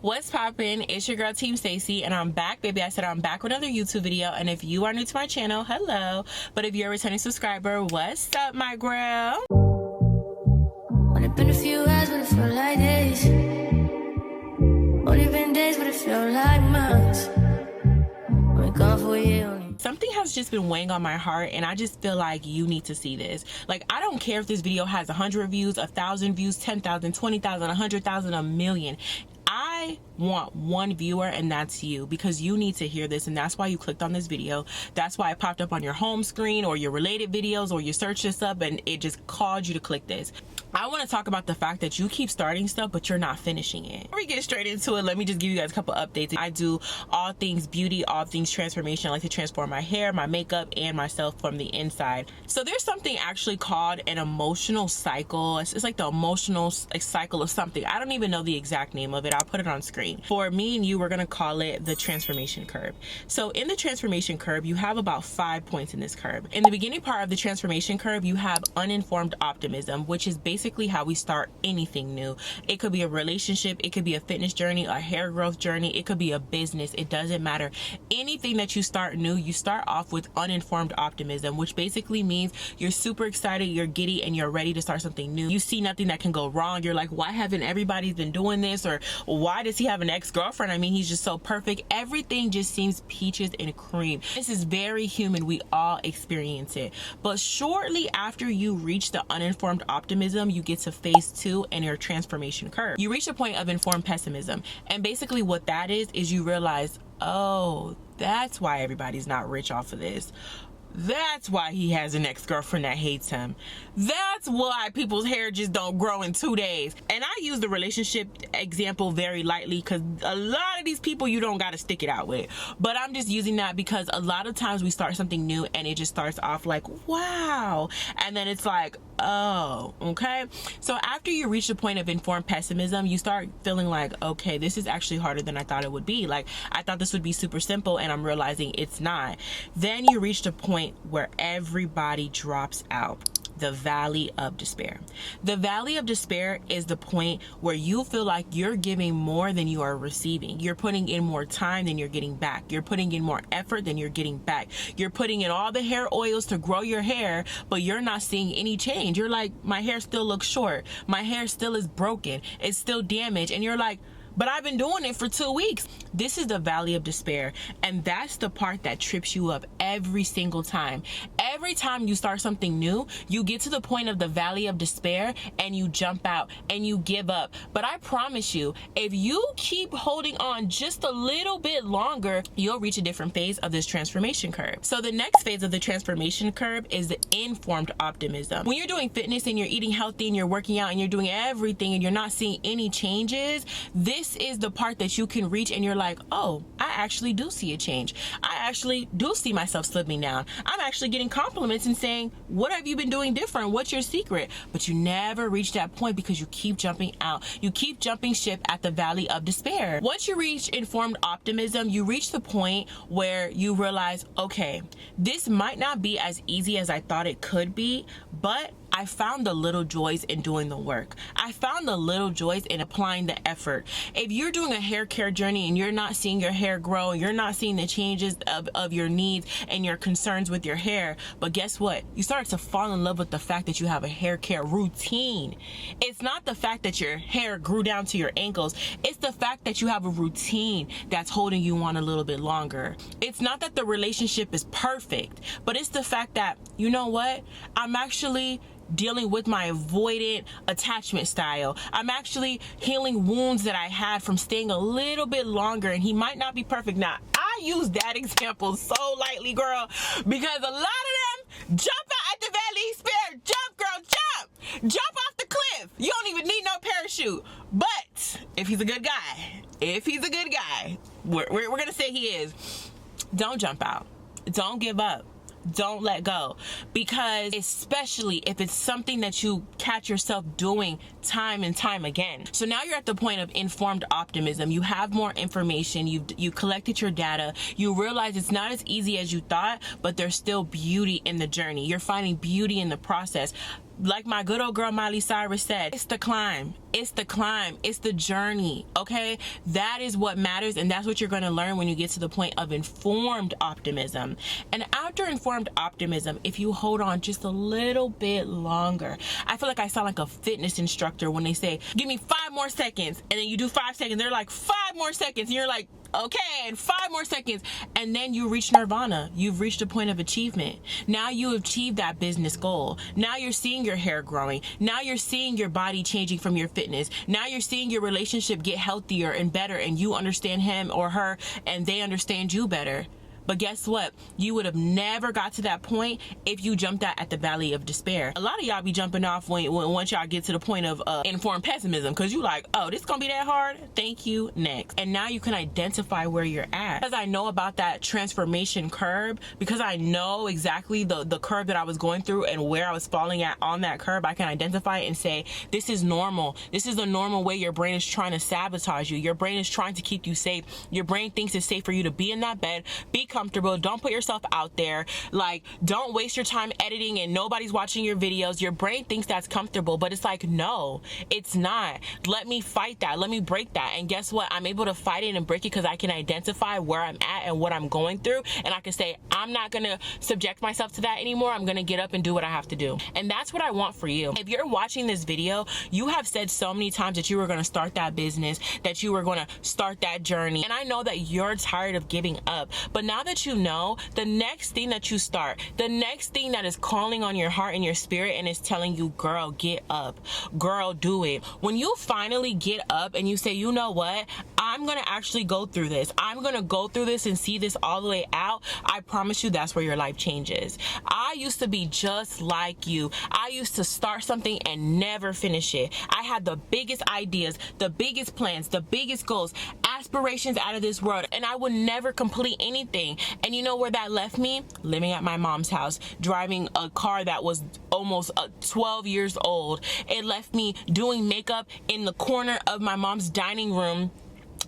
What's poppin'? It's your girl Team Stacy, and I'm back, baby. I said I'm back with another YouTube video, and if you are new to my channel, hello. But if you're a returning subscriber, what's up, my girl? Only been a few hours, but it felt like days. Only been days, but it felt like months. Been gone for a year. Something has just been weighing on my heart, and I just feel like you need to see this. Like, I don't care if this video has 100 views, 1,000 views, 10,000, 20,000, 100,000, a million. I want one viewer, and that's you, because you need to hear this, and that's why you clicked on this video. That's why it popped up on your home screen or your related videos, or you searched this up and it just called you to click this. I want to talk about the fact that you keep starting stuff but you're not finishing it. Before we get straight into it, let me just give you guys a couple updates. I do all things beauty, all things transformation. I like to transform my hair, my makeup, and myself from the inside. So there's something actually called an emotional cycle. It's like the emotional cycle of something. I don't even know the exact name of it. I'll put it on screen. For me and you, we're going to call it the transformation curve. So in the transformation curve, you have about 5 points in this curve. In the beginning part of the transformation curve, you have uninformed optimism, which is basically how we start anything new. It could be a relationship, it could be a fitness journey, a hair growth journey, it could be a business. It doesn't matter. Anything that you start new, you start off with uninformed optimism, which basically means you're super excited, you're giddy, and you're ready to start something new. You see nothing that can go wrong. You're like, why haven't everybody been doing this? Or why does he have an ex-girlfriend? I mean, he's just so perfect. Everything just seems peaches and cream. This is very human. We all experience it. But shortly after you reach the uninformed optimism, you get to phase 2 in your transformation curve. You reach a point of informed pessimism. And basically what that is you realize, oh, that's why everybody's not rich off of this. That's why he has an ex-girlfriend that hates him. That's why people's hair just don't grow in 2 days. And I use the relationship example very lightly because a lot of these people you don't got to stick it out with. But I'm just using that because a lot of times we start something new and it just starts off like, wow. And then it's like, oh, okay. So after you reach the point of informed pessimism, you start feeling like, okay, this is actually harder than I thought it would be. Like, I thought this would be super simple and I'm realizing it's not. Then you reach the point where everybody drops out. The valley of despair. The valley of despair is the point where you feel like you're giving more than you are receiving. You're putting in more time than you're getting back. You're putting in more effort than you're getting back. You're putting in all the hair oils to grow your hair, but you're not seeing any change. You're like, my hair still looks short. My hair still is broken. It's still damaged. And you're like, but I've been doing it for 2 weeks. This is the valley of despair. And that's the part that trips you up every single time. Every time you start something new, you get to the point of the valley of despair and you jump out and you give up. But I promise you, if you keep holding on just a little bit longer, you'll reach a different phase of this transformation curve. So the next phase of the transformation curve is the informed optimism. When you're doing fitness and you're eating healthy and you're working out and you're doing everything and you're not seeing any changes, this is the part that you can reach and you're like, oh, I actually do see a change. I actually do see myself slimming down. I'm actually getting compliments and saying, what have you been doing different? What's your secret? But you never reach that point because you keep jumping out. You keep jumping ship at the valley of despair. Once you reach informed optimism, you reach the point where you realize, okay, this might not be as easy as I thought it could be, but I found the little joys in doing the work. I found the little joys in applying the effort. If you're doing a hair care journey and you're not seeing your hair grow, you're not seeing the changes of your needs and your concerns with your hair, but guess what? You start to fall in love with the fact that you have a hair care routine. It's not the fact that your hair grew down to your ankles. It's the fact that you have a routine that's holding you on a little bit longer. It's not that the relationship is perfect, but it's the fact that, you know what? I'm actually dealing with my avoidant attachment style. I'm actually healing wounds that I had from staying a little bit longer, and he might not be perfect. Now, I use that example so lightly, girl, because a lot of them jump out at the valley despair. Jump, girl, jump! Jump off the cliff. You don't even need no parachute. But if he's a good guy, we're gonna say he is, don't jump out. Don't give up. Don't let go, because especially if it's something that you catch yourself doing time and time again. So now you're at the point of informed optimism. You have more information. You collected your data. You realize it's not as easy as you thought, but there's still beauty in the journey. You're finding beauty in the process. like my good old girl Miley Cyrus said, it's the climb. It's the climb. It's the journey. Okay? That is what matters, and that's what you're going to learn when you get to the point of informed optimism. And after informed optimism, if you hold on just a little bit longer, I feel like I sound like a fitness instructor when they say, give me 5 more seconds, and then you do 5 seconds. They're like, 5 more seconds. And you're like, okay, and 5 more seconds, and then you reach nirvana. You've reached a point of achievement. Now you achieved that business goal. Now you're seeing your hair growing. Now you're seeing your body changing from your fitness. Now you're seeing your relationship get healthier and better, and you understand him or her, and they understand you better. But guess what? You would have never got to that point if you jumped out at the valley of despair. A lot of y'all be jumping off when once y'all get to the point of informed pessimism, because you like, oh, this gonna be that hard? Thank you, next. And now you can identify where you're at. Because I know about that transformation curve, because I know exactly the curve that I was going through and where I was falling at on that curve, I can identify it and say, this is normal. This is the normal way your brain is trying to sabotage you. Your brain is trying to keep you safe. Your brain thinks it's safe for you to be in that bed, be comfortable. Don't put yourself out there. Like, don't waste your time editing and nobody's watching your videos. Your brain thinks that's comfortable, but it's like, no, it's not. Let me fight that. Let me break that. And guess what? I'm able to fight it and break it because I can identify where I'm at and what I'm going through. And I can say, I'm not going to subject myself to that anymore. I'm going to get up and do what I have to do. And that's what I want for you. If you're watching this video, you have said so many times that you were going to start that business, that you were going to start that journey. And I know that you're tired of giving up, but now that you know, the next thing that you start, the next thing that is calling on your heart and your spirit and is telling you, girl, get up, girl, do it. When you finally get up and you say, you know what, I'm going to actually go through this. I'm going to go through this and see this all the way out. I promise you that's where your life changes. I used to be just like you. I used to start something and never finish it. I had the biggest ideas, the biggest plans, the biggest goals, aspirations out of this world, and I would never complete anything. And you know where that left me? Living at my mom's house, driving a car that was almost 12 years old. It left me doing makeup in the corner of my mom's dining room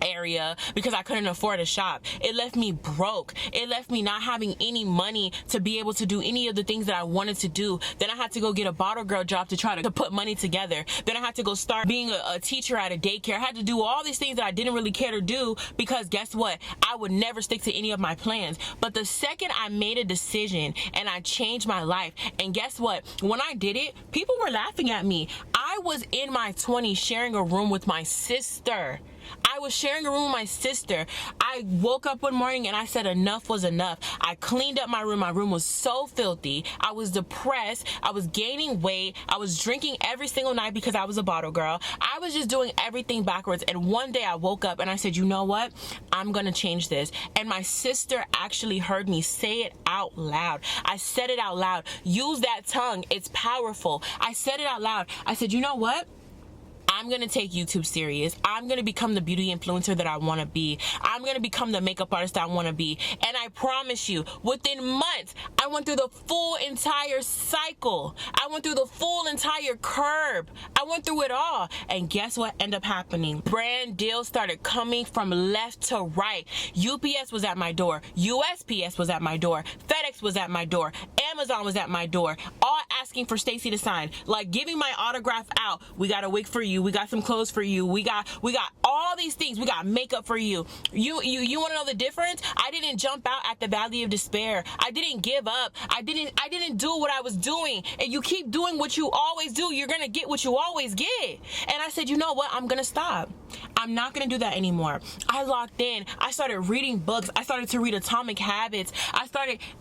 area because I couldn't afford a shop. It left me broke. It left me not having any money to be able to do any of the things that I wanted to do. Then I had to go get a bottle girl job to try to put money together. Then I had to go start being a teacher at a daycare. I had to do all these things that I didn't really care to do because guess what? I would never stick to any of my plans. But the second I made a decision and I changed my life, and guess what? When I did it, people were laughing at me. I was in my 20s sharing a room with my sister. I was sharing a room with my sister. I woke up one morning and I said enough was enough. I cleaned up my room. My room was so filthy. I was depressed. I was gaining weight. I was drinking every single night because I was a bottle girl. I was just doing everything backwards. And one day I woke up and I said, you know what? I'm going to change this. And my sister actually heard me say it out loud. I said it out loud. Use that tongue. It's powerful. I said it out loud. I said, you know what? I'm going to take YouTube serious. I'm going to become the beauty influencer that I want to be. I'm going to become the makeup artist I want to be. And I promise you, within months, I went through the full entire cycle. I went through the full entire curve. I went through it all. And guess what ended up happening? Brand deals started coming from left to right. UPS was at my door. USPS was at my door. FedEx was at my door. Amazon was at my door. All asking for Stacey to sign. Like giving my autograph out. We got a wig for you. We got some clothes for you. We got all these things. We got makeup for you. You want to know the difference? I didn't jump out at the valley of despair. I didn't give up. I didn't do what I was doing. And you keep doing what you always do, you're going to get what you always get. And I said, you know what? I'm going to stop. I'm not going to do that anymore. I locked in. I started reading books. I started to read Atomic Habits.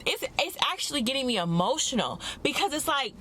It's actually getting me emotional because it's like,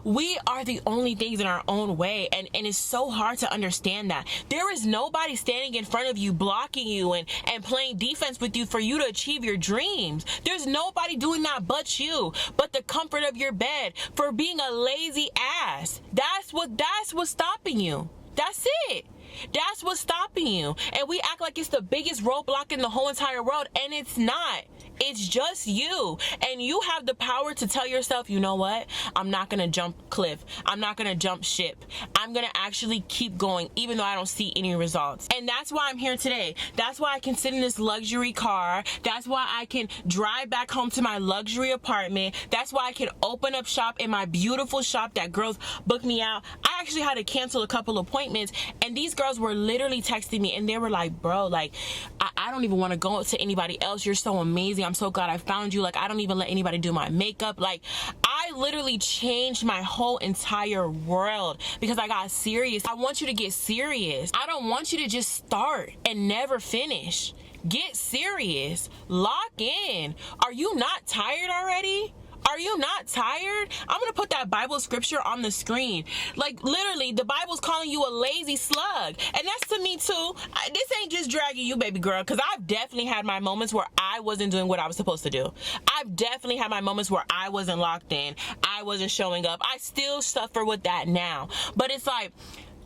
we are the only things in our own way, and it's so hard to understand that. There is nobody standing in front of you, blocking you and playing defense with you for you to achieve your dreams. There's nobody doing that but you, but the comfort of your bed, for being a lazy ass. That's what's stopping you. That's it. That's what's stopping you. And we act like it's the biggest roadblock in the whole entire world, and it's not. It's just you. And you have the power to tell yourself, you know what? I'm not going to jump cliff. I'm not going to jump ship. I'm going to actually keep going even though I don't see any results. And that's why I'm here today. That's why I can sit in this luxury car. That's why I can drive back home to my luxury apartment. That's why I can open up shop in my beautiful shop that girls book me out. I actually had to cancel a couple appointments, and these girls were literally texting me, and they were like, bro, like, I don't even want to go to anybody else. You're so amazing. I'm so glad I found you. Like, I don't even let anybody do my makeup. Like, I literally changed my whole entire world because I got serious. I want you to get serious. I don't want you to just start and never finish. Get serious. Lock in. Are you not tired already? Are you not tired? I'm going to put that Bible scripture on the screen. Like, literally, the Bible's calling you a lazy slug. And that's to me, too. This ain't just dragging you, baby girl, because I've definitely had my moments where I wasn't doing what I was supposed to do. I've definitely had my moments where I wasn't locked in. I wasn't showing up. I still suffer with that now. But it's like,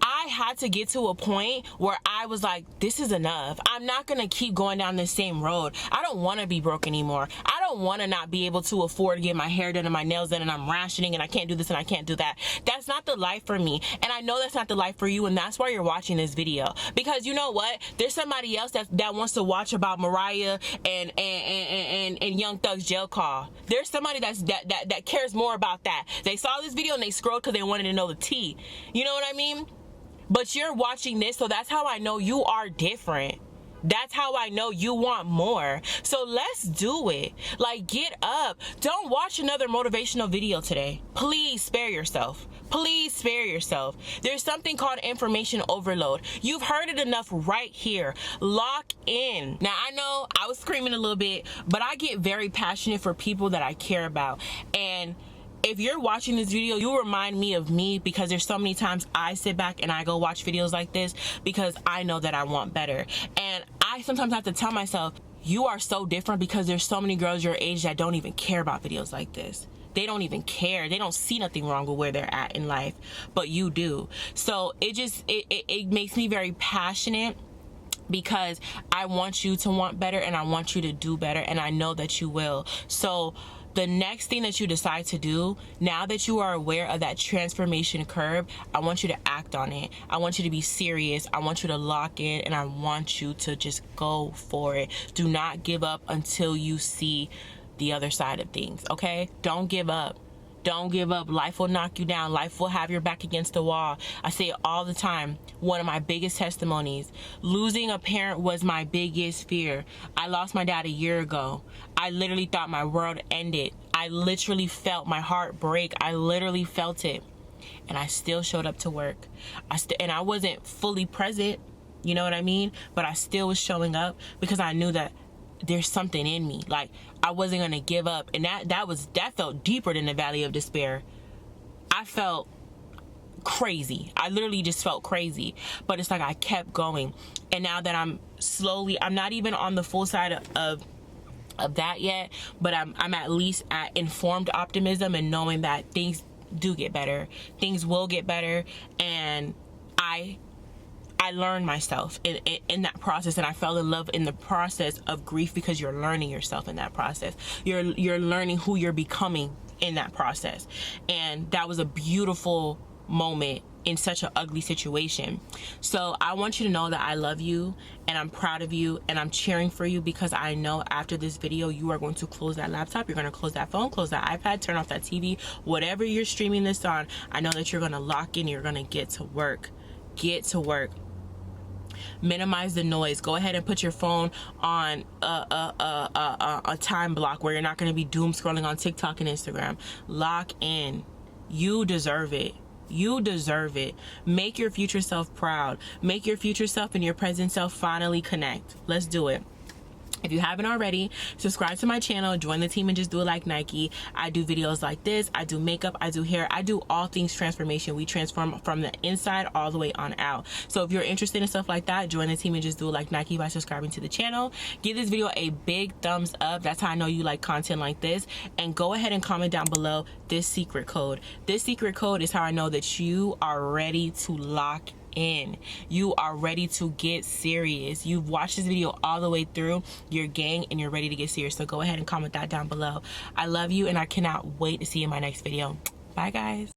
I had to get to a point where I was like, this is enough. I'm not going to keep going down this same road. I don't want to be broke anymore. I don't want to not be able to afford to get my hair done and my nails done, and I'm rationing and I can't do this and I can't do that. That's not the life for me. And I know that's not the life for you, and that's why you're watching this video. Because you know what? There's somebody else that wants to watch about Mariah and Young Thug's jail call. There's somebody that cares more about that. They saw this video and they scrolled because they wanted to know the tea. You know what I mean? But you're watching this, so that's how I know you are different. That's how I know you want more. So let's do it. Like, get up. Don't watch another motivational video today. Please spare yourself. Please spare yourself. There's something called information overload. You've heard it enough right here. Lock in. Now, I know I was screaming a little bit, but I get very passionate for people that I care about. And if you're watching this video, you remind me of me, because there's so many times I sit back and I go watch videos like this because I know that I want better. And I sometimes have to tell myself, you are so different, because there's so many girls your age that don't even care about videos like this. They don't even care. They don't see nothing wrong with where they're at in life, but you do. So it makes me very passionate, because I want you to want better and I want you to do better, and I know that you will. So the next thing that you decide to do, now that you are aware of that transformation curve, I want you to act on it. I want you to be serious. I want you to lock in, and I want you to just go for it. Do not give up until you see the other side of things, okay? Don't give up. Don't give up. Life will knock you down. Life will have your back against the wall. I say it all the time. One of my biggest testimonies. Losing a parent was my biggest fear. I lost my dad a year ago. I literally thought my world ended. I literally felt my heart break. I literally felt it. And I still showed up to work. And I wasn't fully present. You know what I mean? But I still was showing up because I knew that there's something in me. Like, I wasn't going to give up. And that felt deeper than the valley of despair. I felt crazy. I literally just felt crazy. But it's like I kept going. And now that I'm not even on the full side of that yet, but I'm at least at informed optimism and knowing that things do get better. Things will get better. And I learned myself in that process, and I fell in love in the process of grief, because you're learning yourself in that process. You're learning who you're becoming in that process. And that was a beautiful moment in such an ugly situation. So I want you to know that I love you, and I'm proud of you, and I'm cheering for you, because I know after this video you are going to close that laptop, you're going to close that phone, close that iPad, turn off that TV, whatever you're streaming this on. I know that you're going to lock in, you're going to get to work. Get to work. Minimize the noise. Go ahead and put your phone on a time block where you're not going to be doom scrolling on TikTok and Instagram. Lock in. You deserve it. You deserve it. Make your future self proud. Make your future self and your present self finally connect. Let's do it. If you haven't already, subscribe to my channel, join the team, and just do it like Nike. I do videos like this. I do makeup. I do hair. I do all things transformation. We transform from the inside all the way on out. So if you're interested in stuff like that, join the team and just do it like Nike by subscribing to the channel. Give this video a big thumbs up. That's how I know you like content like this. And go ahead and comment down below this secret code. This secret code is how I know that you are ready to lock in. You are ready to get serious. You've watched this video all the way through, you're gang, and you're ready to get serious. So go ahead and comment that down below. I love you, and I cannot wait to see you in my next video. Bye guys.